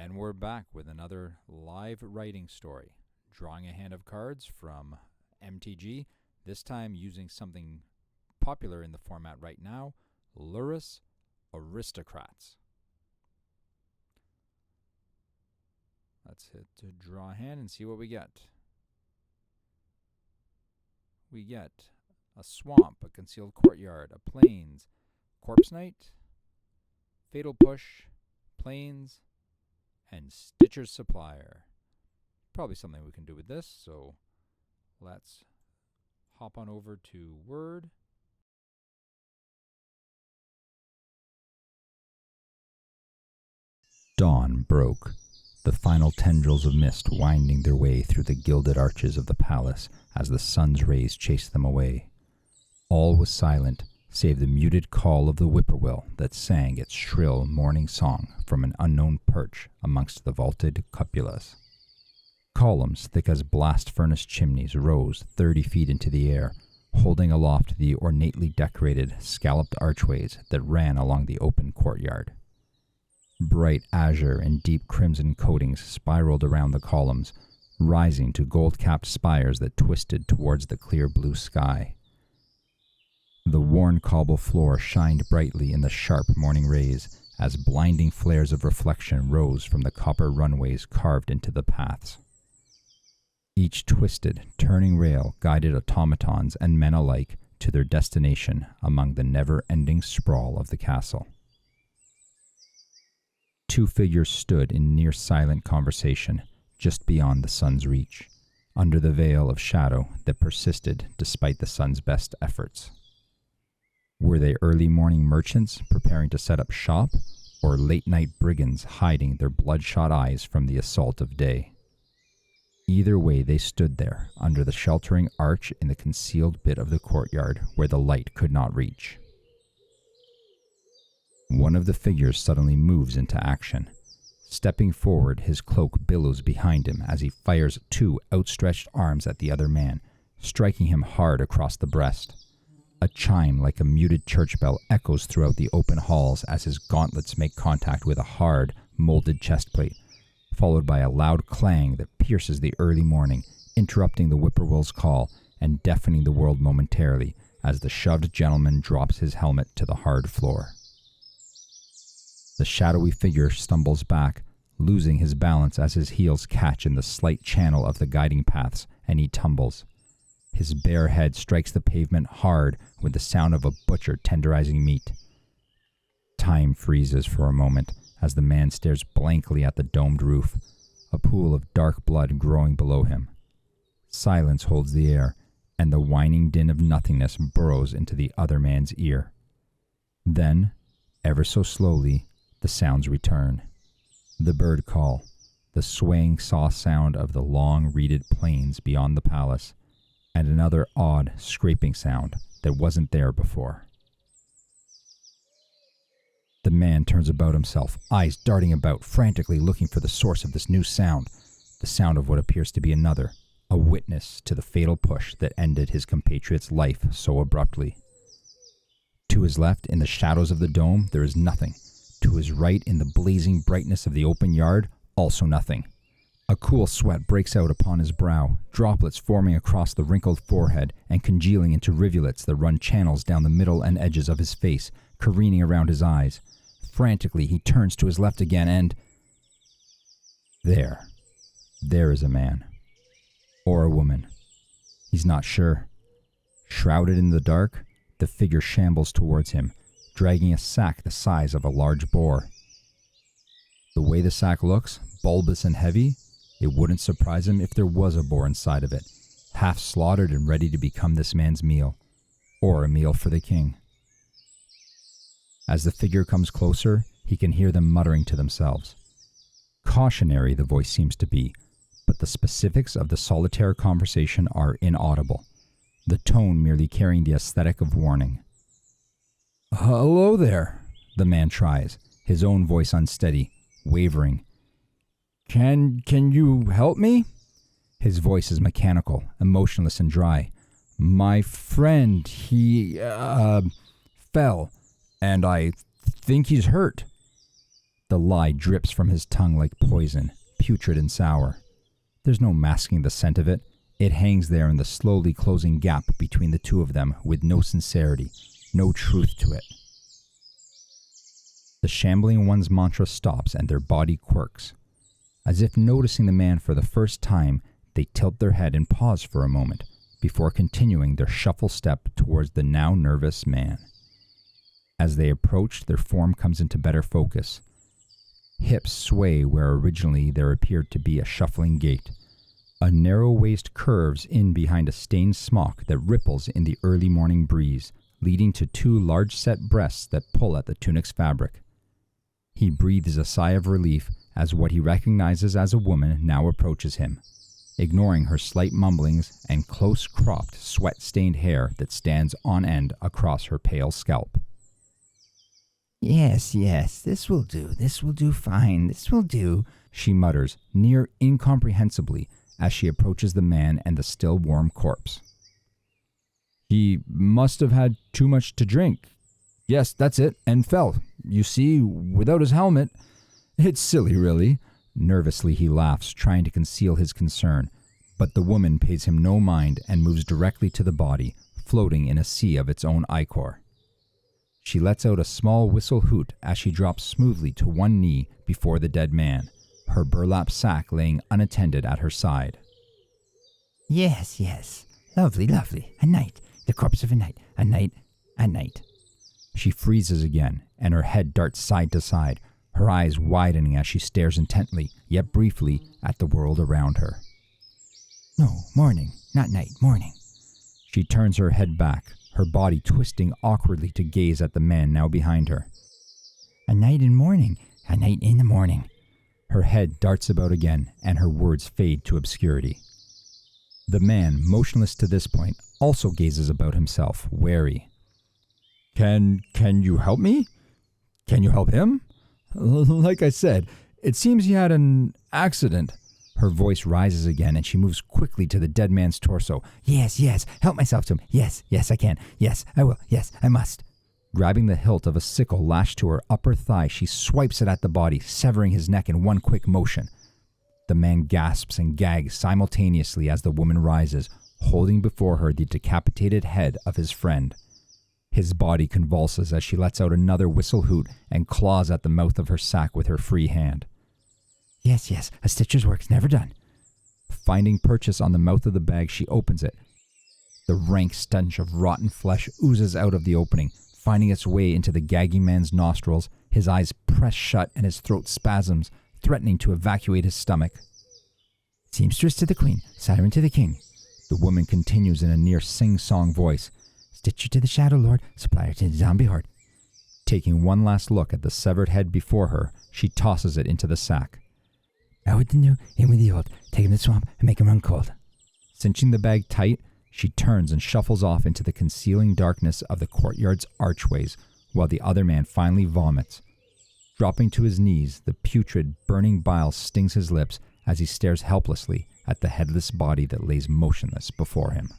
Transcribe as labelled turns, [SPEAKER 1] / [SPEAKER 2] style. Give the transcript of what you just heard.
[SPEAKER 1] And we're back with another live writing story. Drawing a hand of cards from MTG, this time using something popular in the format right now, Lurrus Aristocrats. Let's hit to draw a hand and see what we get. We get a swamp, a concealed courtyard, a plains, corpse knight, fatal push, plains, and Stitcher's Supplier. Probably something we can do with this, so let's hop on over to Word. Dawn broke, the final tendrils of mist winding their way through the gilded arches of the palace as the sun's rays chased them away. All was silent, save the muted call of the whippoorwill that sang its shrill morning song from an unknown perch amongst the vaulted cupolas. Columns thick as blast furnace chimneys rose 30 feet into the air, holding aloft the ornately decorated, scalloped archways that ran along the open courtyard. Bright azure and deep crimson coatings spiraled around the columns, rising to gold-capped spires that twisted towards the clear blue sky. The worn cobble floor shined brightly in the sharp morning rays as blinding flares of reflection rose from the copper runways carved into the paths. Each twisted, turning rail guided automatons and men alike to their destination among the never-ending sprawl of the castle. Two figures stood in near-silent conversation just beyond the sun's reach, under the veil of shadow that persisted despite the sun's best efforts. Were they early morning merchants preparing to set up shop, or late-night brigands hiding their bloodshot eyes from the assault of day? Either way, they stood there, under the sheltering arch in the concealed bit of the courtyard where the light could not reach. One of the figures suddenly moves into action. Stepping forward, his cloak billows behind him as he fires two outstretched arms at the other man, striking him hard across the breast. A chime like a muted church bell echoes throughout the open halls as his gauntlets make contact with a hard, molded chestplate, followed by a loud clang that pierces the early morning, interrupting the whippoorwill's call and deafening the world momentarily as the shoved gentleman drops his helmet to the hard floor. The shadowy figure stumbles back, losing his balance as his heels catch in the slight channel of the guiding paths, and he tumbles. His bare head strikes the pavement hard with the sound of a butcher tenderizing meat. Time freezes for a moment as the man stares blankly at the domed roof, a pool of dark blood growing below him. Silence holds the air, and the whining din of nothingness burrows into the other man's ear. Then, ever so slowly, the sounds return. The bird call, the swaying saw sound of the long reeded plains beyond the palace, and another odd, scraping sound that wasn't there before. The man turns about himself, eyes darting about, frantically looking for the source of this new sound, the sound of what appears to be another, a witness to the fatal push that ended his compatriot's life so abruptly. To his left, in the shadows of the dome, there is nothing. To his right, in the blazing brightness of the open yard, also nothing. A cool sweat breaks out upon his brow, droplets forming across the wrinkled forehead and congealing into rivulets that run channels down the middle and edges of his face, careening around his eyes. Frantically, he turns to his left again and... There is a man. Or a woman. He's not sure. Shrouded in the dark, the figure shambles towards him, dragging a sack the size of a large boar. The way the sack looks, bulbous and heavy, it wouldn't surprise him if there was a boar inside of it, half slaughtered and ready to become this man's meal, or a meal for the king. As the figure comes closer, he can hear them muttering to themselves. Cautionary the voice seems to be, but the specifics of the solitaire conversation are inaudible, the tone merely carrying the aesthetic of warning. "Hello there," the man tries, his own voice unsteady, wavering. Can you help me?" His voice is mechanical, emotionless and dry. "My friend, he, fell, and I think he's hurt." The lie drips from his tongue like poison, putrid and sour. There's no masking the scent of it. It hangs there in the slowly closing gap between the two of them with no sincerity, no truth to it. The shambling one's mantra stops and their body quirks. As if noticing the man for the first time, they tilt their head and pause for a moment before continuing their shuffle step towards the now nervous man. As they approach, their form comes into better focus. Hips sway where originally there appeared to be a shuffling gait. A narrow waist curves in behind a stained smock that ripples in the early morning breeze, leading to two large set breasts that pull at the tunic's fabric. He breathes a sigh of relief as what he recognizes as a woman now approaches him, ignoring her slight mumblings and close-cropped, sweat-stained hair that stands on end across her pale scalp.
[SPEAKER 2] Yes, this will do fine, this will do,
[SPEAKER 1] she mutters, near incomprehensibly, as she approaches the man and the still warm corpse. He must have had too much to drink. Yes, that's it, and fell. You see, without his helmet. It's silly, really. Nervously he laughs, trying to conceal his concern, but the woman pays him no mind and moves directly to the body, floating in a sea of its own ichor. She lets out a small whistle hoot as she drops smoothly to one knee before the dead man, her burlap sack laying unattended at her side.
[SPEAKER 2] Yes, lovely, a knight, the corpse of a knight, a knight.
[SPEAKER 1] She freezes again, and her head darts side to side, her eyes widening as she stares intently, yet briefly, at the world around her.
[SPEAKER 2] No, morning, not night, morning.
[SPEAKER 1] She turns her head back, her body twisting awkwardly to gaze at the man now behind her.
[SPEAKER 2] A night in the morning.
[SPEAKER 1] Her head darts about again, and her words fade to obscurity. The man, motionless to this point, also gazes about himself, wary. Can you help me? Can you help him? Like I said, it seems he had an accident. Her voice rises again, and she moves quickly to the dead man's torso.
[SPEAKER 2] Yes, help myself to him. Yes, I can. Yes, I will. Yes, I must.
[SPEAKER 1] Grabbing the hilt of a sickle lashed to her upper thigh, she swipes it at the body, severing his neck in one quick motion. The man gasps and gags simultaneously as the woman rises, holding before her the decapitated head of his friend. His body convulses as she lets out another whistle hoot and claws at the mouth of her sack with her free hand.
[SPEAKER 2] Yes, a stitcher's work's never done.
[SPEAKER 1] Finding purchase on the mouth of the bag, she opens it. The rank stench of rotten flesh oozes out of the opening, finding its way into the gagging man's nostrils, his eyes pressed shut and his throat spasms, threatening to evacuate his stomach.
[SPEAKER 2] Seamstress to the queen, siren to the king.
[SPEAKER 1] The woman continues in a near sing-song voice.
[SPEAKER 2] Stitcher to the Shadow Lord, supplier to the zombie horde.
[SPEAKER 1] Taking one last look at the severed head before her, she tosses it into the sack.
[SPEAKER 2] Out with the new, in with the old. Take him to the swamp and make him run cold.
[SPEAKER 1] Cinching the bag tight, she turns and shuffles off into the concealing darkness of the courtyard's archways, while the other man finally vomits. Dropping to his knees, the putrid, burning bile stings his lips as he stares helplessly at the headless body that lays motionless before him.